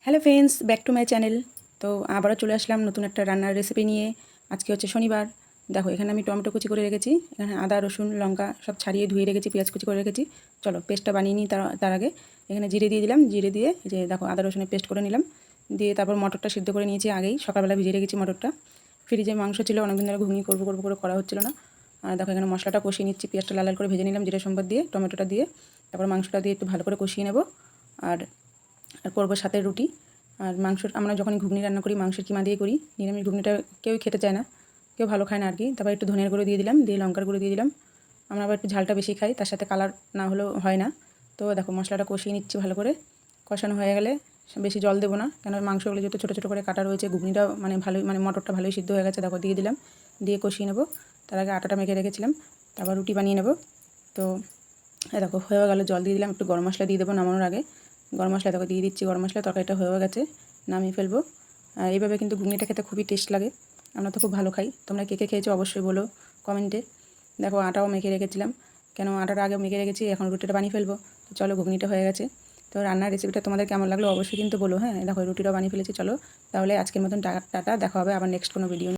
Hello friends, back to my channel. তো আবারও চলে আসলাম নতুন একটা রান্নার রেসিপি নিয়ে। আজকে হচ্ছে শনিবার। দেখো, এখানে আমি টমেটো কুচি করে রেখেছি, এখানে আদা রসুন লঙ্কা সব ছাড়িয়ে ধুয়ে রেখেছি, পেঁয়াজ কুচি করে রেখেছি। চলো পেস্টটা বানিয়ে নিই। তার আগে এখানে জিরে দিয়ে দিলাম, জিরে দিয়ে এই যে দেখো আদা রসুনের পেস্ট করে নিলাম। দিয়ে তারপর মটরটা সিদ্ধ করে নিয়েছি, আগেই সকালবেলা ভিজিয়ে রেখেছি মটরটা। ফ্রিজে মাংস ছিল, অনেকদিন ধরে ঘুগনি করবো করবো করে করা হচ্ছিল না। আর দেখো এখানে মশলাটা কষিয়ে নিচ্ছি, পেঁয়াজটা লাল লাল করে ভেজে নিলাম জিরে সম্বাদ দিয়ে, টমেটোটা দিয়ে তারপর মাংসটা দিয়ে একটু ভালো করে কষিয়ে নেব। আর করবো সাথে রুটি। আর মাংসর আমরা যখন ঘুগনি রান্না করি মাংসের কিমা দিয়ে করি, নিরামিষ ঘুগনিটা কেউই খেতে চায় না, কেউ ভালো খায় না আর কি। তারপর একটু ধনিয়ার গুঁড়ো দিয়ে দিলাম, দিয়ে লঙ্কার গুঁড়ো দিয়ে দিলাম। আমরা আবার একটু ঝালটা বেশি খাই, তার সাথে কালার না হলেও হয় না। তো দেখো মশলাটা কষিয়ে নিচ্ছি ভালো করে। কষানো হয়ে গেলে বেশি জল দেবো না, কেন মাংসগুলো যেহেতু ছোটো ছোটো করে কাটা রয়েছে, ঘুগনিটাও মানে ভালোই মানে মটরটা ভালোই সিদ্ধ হয়ে গেছে। দেখো দিয়ে দিলাম, দিয়ে কষিয়ে নেবো। তার আগে আটাটা মেখে রেখেছিলাম, তারপর রুটি বানিয়ে নেব। তো দেখো হয়ে গেল, জল দিয়ে দিলাম, একটু গরম মশলা দিয়ে দেবো নামানোর আগে। গরম মশলা দেখো দিয়ে দিচ্ছি, গরম মশলা, তরকারিটা হয়ে গেছে, নামিয়ে ফেলবো। আর এইভাবে কিন্তু ঘুগনিটা খেতে খুবই টেস্ট লাগে, আমরা তো খুব ভালো খাই। তোমরা কে কে খেয়েছো অবশ্যই বলো কমেন্টে। দেখো আটাও মেখে রেখেছিলাম, কেন আটাটা আগে মেখে রেখেছি, এখন রুটিটা বানিয়ে ফেলবো। তো চলো ঘুগনিটা হয়ে গেছে। তো রান্নার রেসিপিটা তোমাদের কেমন লাগলো অবশ্যই কিন্তু বলো। হ্যাঁ দেখো রুটিটাও বানিয়ে ফেলেছি। চলো তাহলে আজকের মতন টাটা, দেখা হবে আবার নেক্সট কোনো ভিডিও।